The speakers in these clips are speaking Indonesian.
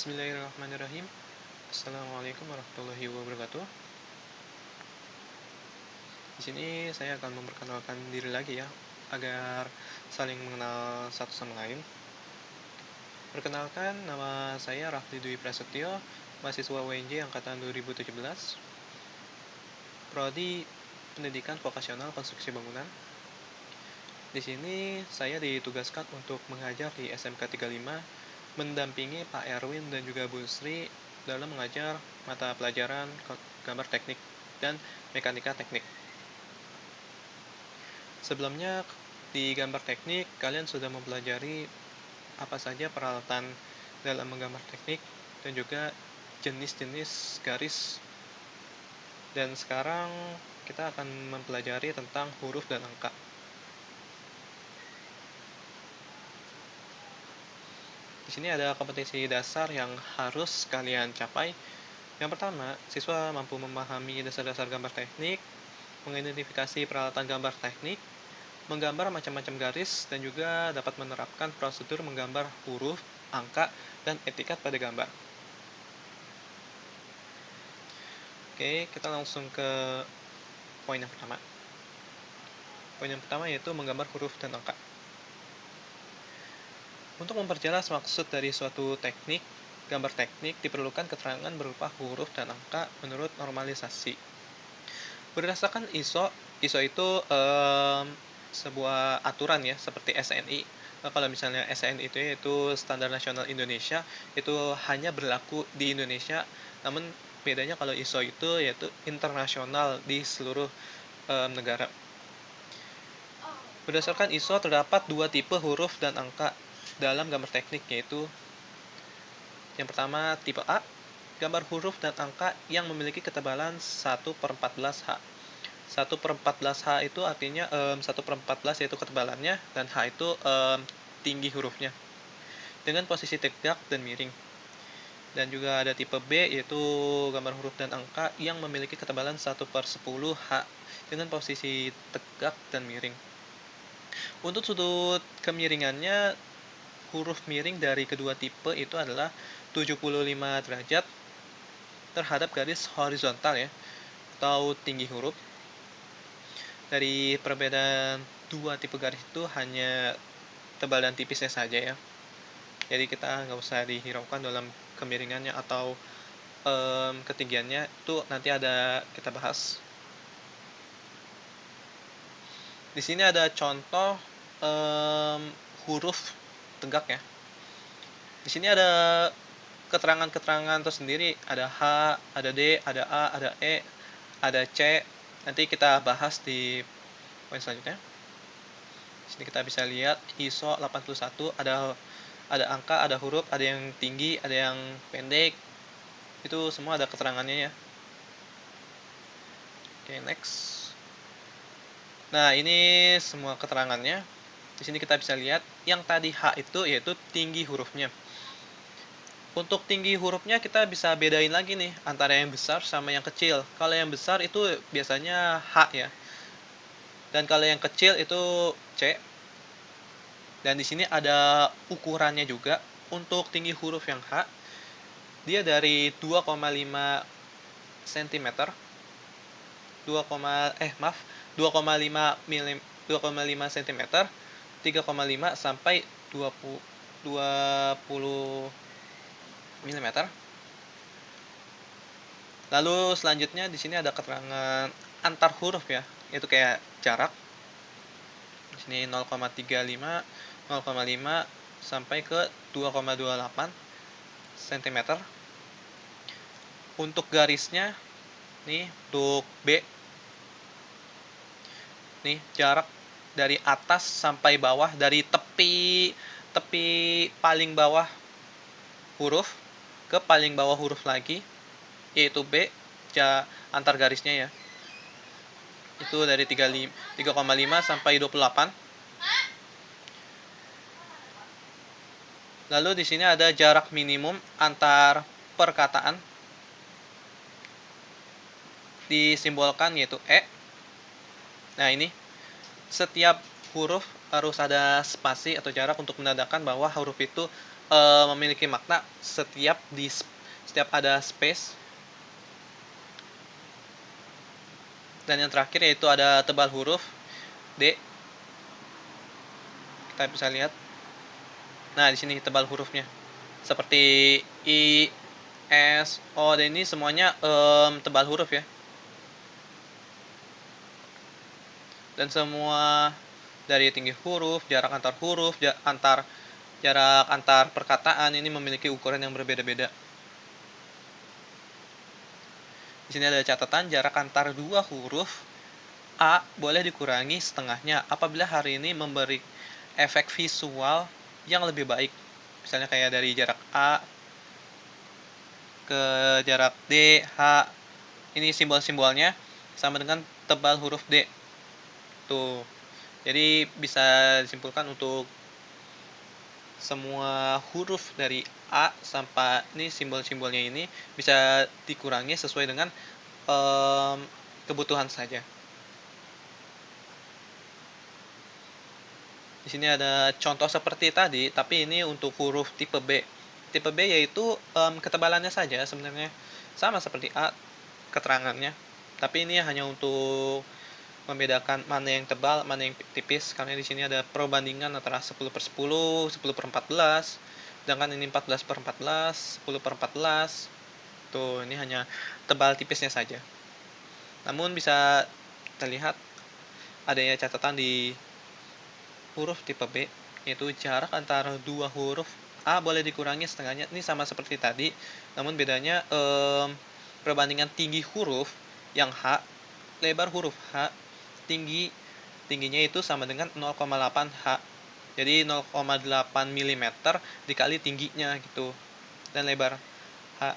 Bismillahirrahmanirrahim. Assalamualaikum warahmatullahi wabarakatuh. Di sini saya akan memperkenalkan diri lagi ya, agar saling mengenal satu sama lain. Perkenalkan, nama saya Rafli Dwi Prasetyo, mahasiswa UNJ angkatan 2017, Prodi Pendidikan Vokasional Konstruksi Bangunan. Di sini saya ditugaskan untuk mengajar di SMK 35, mendampingi Pak Erwin dan juga Bu Sri dalam mengajar mata pelajaran gambar teknik dan mekanika teknik. Sebelumnya di gambar teknik, kalian sudah mempelajari apa saja peralatan dalam menggambar teknik dan juga jenis-jenis garis. Dan sekarang kita akan mempelajari tentang huruf dan angka. Di sini ada kompetensi dasar yang harus kalian capai. Yang pertama, siswa mampu memahami dasar-dasar gambar teknik, mengidentifikasi peralatan gambar teknik, menggambar macam-macam garis, dan juga dapat menerapkan prosedur menggambar huruf, angka, dan etikat pada gambar. Oke, kita langsung ke poin yang pertama. Poin yang pertama yaitu menggambar huruf dan angka. Untuk memperjelas maksud dari suatu teknik, gambar teknik diperlukan keterangan berupa huruf dan angka menurut normalisasi. Berdasarkan ISO itu sebuah aturan ya, seperti SNI. Kalau misalnya SNI itu yaitu Standar Nasional Indonesia, itu hanya berlaku di Indonesia, namun bedanya kalau ISO itu yaitu internasional di seluruh negara. Berdasarkan ISO terdapat dua tipe huruf dan angka dalam gambar teknik, yaitu yang pertama tipe A, gambar huruf dan angka yang memiliki ketebalan 1/14H. 1/14H itu artinya 1/14 yaitu ketebalannya, dan H itu tinggi hurufnya dengan posisi tegak dan miring. Dan juga ada tipe B, yaitu gambar huruf dan angka yang memiliki ketebalan 1/10H dengan posisi tegak dan miring. Untuk sudut kemiringannya, huruf miring dari kedua tipe itu adalah 75 derajat terhadap garis horizontal ya, atau tinggi huruf. Dari perbedaan dua tipe garis itu hanya tebal dan tipisnya saja ya. Jadi kita nggak usah dihiraukan dalam kemiringannya atau ketinggiannya, itu nanti ada kita bahas. Di sini ada contoh huruf tegak ya. Di sini ada keterangan-keterangan tersendiri, ada H, ada D, ada A, ada E, ada C. Nanti kita bahas di poin selanjutnya. Di sini kita bisa lihat ISO 81, ada angka, ada huruf, ada yang tinggi, ada yang pendek. Itu semua ada keterangannya ya. Oke, next. Nah, ini semua keterangannya. Di sini kita bisa lihat yang tadi H itu yaitu tinggi hurufnya. Untuk tinggi hurufnya kita bisa bedain lagi nih antara yang besar sama yang kecil. Kalau yang besar itu biasanya H ya. Dan kalau yang kecil itu C. Dan di sini ada ukurannya juga. Untuk tinggi huruf yang H, dia dari 2,5 cm 2,5 cm 3,5 sampai 20 mm. Lalu selanjutnya di sini ada keterangan antar huruf ya, itu kayak jarak. Di sini 0,35, 0,5 sampai ke 2,28 cm. Untuk garisnya nih, untuk B nih, jarak dari atas sampai bawah, dari tepi paling bawah huruf ke paling bawah huruf lagi, yaitu B, antar garisnya ya, itu dari 3,5 sampai 28. Lalu di sini ada jarak minimum antar perkataan, disimbolkan yaitu E. Nah, ini setiap huruf harus ada spasi atau jarak untuk menandakan bahwa huruf itu memiliki makna setiap ada space. Dan yang terakhir yaitu ada tebal huruf D. Kita bisa lihat. Nah, di sini tebal hurufnya. Seperti I, S, O, dan ini semuanya tebal huruf ya. Dan semua dari tinggi huruf, jarak antar huruf, jarak antar perkataan ini memiliki ukuran yang berbeda-beda. Di sini ada catatan jarak antar dua huruf A boleh dikurangi setengahnya apabila hari ini memberi efek visual yang lebih baik. Misalnya kayak dari jarak A ke jarak D, H. Ini simbol-simbolnya sama dengan tebal huruf D. Tuh. Jadi bisa disimpulkan untuk semua huruf dari A sampai ini simbol-simbolnya ini bisa dikurangi sesuai dengan kebutuhan saja. Di sini ada contoh seperti tadi, tapi ini untuk huruf tipe B. Tipe B yaitu ketebalannya saja sebenarnya sama seperti A keterangannya, tapi ini hanya untuk membedakan mana yang tebal, mana yang tipis, karena di sini ada perbandingan antara 10/10, 10/14, sedangkan ini 14/14, 10/14. Tuh, ini hanya tebal tipisnya saja. Namun bisa terlihat adanya catatan di huruf tipe B, yaitu jarak antara dua huruf A boleh dikurangi setengahnya. Ini sama seperti tadi, namun bedanya perbandingan tinggi huruf yang H, lebar huruf H, tingginya itu sama dengan 0,8 H. Jadi 0,8 mm dikali tingginya gitu. Dan lebar H.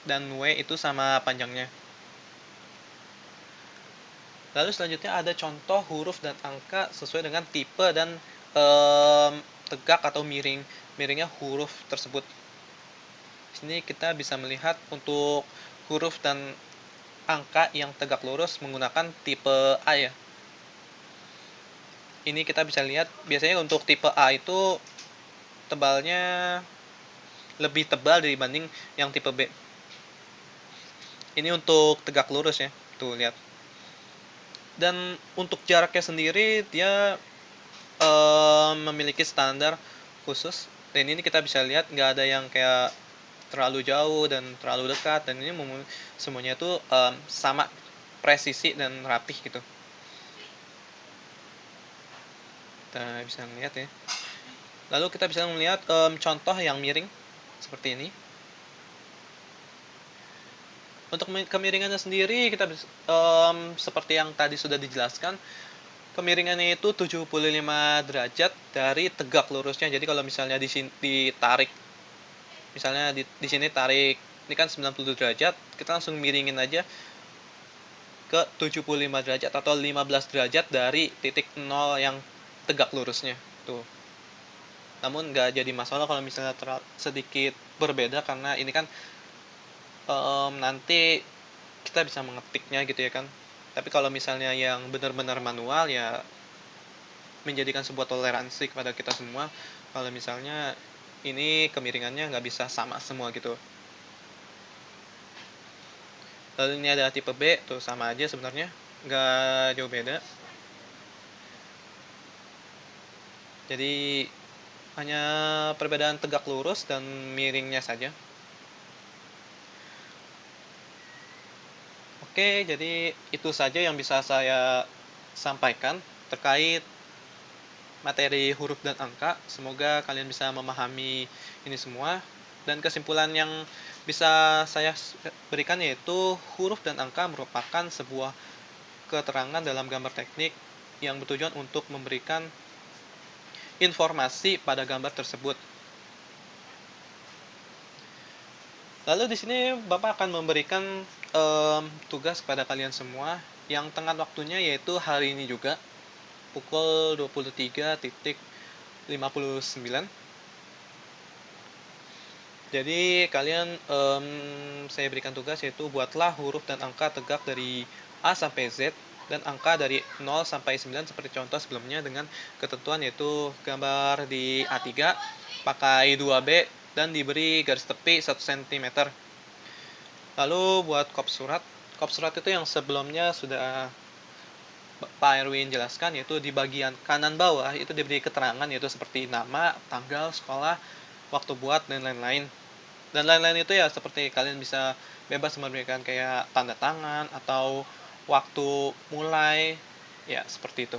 Dan W itu sama panjangnya. Lalu selanjutnya ada contoh huruf dan angka sesuai dengan tipe dan tegak atau miringnya huruf tersebut. Di sini kita bisa melihat untuk huruf dan angka yang tegak lurus menggunakan tipe A ya. Ini kita bisa lihat biasanya untuk tipe A itu tebalnya lebih tebal dibanding yang tipe B. Ini untuk tegak lurus ya. Tuh, lihat. Dan untuk jaraknya sendiri dia memiliki standar khusus, dan ini kita bisa lihat nggak ada yang kayak terlalu jauh dan terlalu dekat, dan ini semuanya itu sama presisi dan rapih gitu. Kita bisa melihat ya. Lalu kita bisa melihat contoh yang miring seperti ini. Untuk kemiringannya sendiri kita seperti yang tadi sudah dijelaskan, kemiringannya itu 75 derajat dari tegak lurusnya. Jadi kalau misalnya di sini ditarik, misalnya di sini tarik, ini kan 90 derajat, kita langsung miringin aja ke 75 derajat atau 15 derajat dari titik 0 yang tegak lurusnya. Tuh. Namun nggak jadi masalah kalau misalnya sedikit berbeda, karena ini kan nanti kita bisa mengetiknya gitu ya kan. Tapi kalau misalnya yang benar-benar manual ya menjadikan sebuah toleransi kepada kita semua kalau misalnya ini kemiringannya nggak bisa sama semua gitu. Lalu ini ada tipe B, tuh sama aja sebenarnya, nggak jauh beda. Jadi hanya perbedaan tegak lurus dan miringnya saja. Oke, jadi itu saja yang bisa saya sampaikan terkait materi huruf dan angka. Semoga kalian bisa memahami ini semua. Dan kesimpulan yang bisa saya berikan yaitu huruf dan angka merupakan sebuah keterangan dalam gambar teknik yang bertujuan untuk memberikan informasi pada gambar tersebut. Lalu di sini Bapak akan memberikan tugas kepada kalian semua yang tengah waktunya yaitu hari ini juga pukul 23.59. Jadi kalian saya berikan tugas yaitu buatlah huruf dan angka tegak dari A sampai Z dan angka dari 0 sampai 9 seperti contoh sebelumnya dengan ketentuan yaitu gambar di A3 pakai 2B dan diberi garis tepi 1 cm. Lalu buat kop surat itu yang sebelumnya sudah Pak Erwin jelaskan, yaitu di bagian kanan bawah itu diberi keterangan yaitu seperti nama, tanggal, sekolah, waktu buat, dan lain-lain. Dan lain-lain itu ya seperti kalian bisa bebas memberikan kayak tanda tangan atau waktu mulai, ya seperti itu.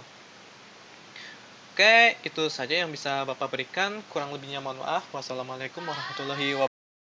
Oke, itu saja yang bisa Bapak berikan. Kurang lebihnya mohon maaf. Wassalamualaikum warahmatullahi wabarakatuh.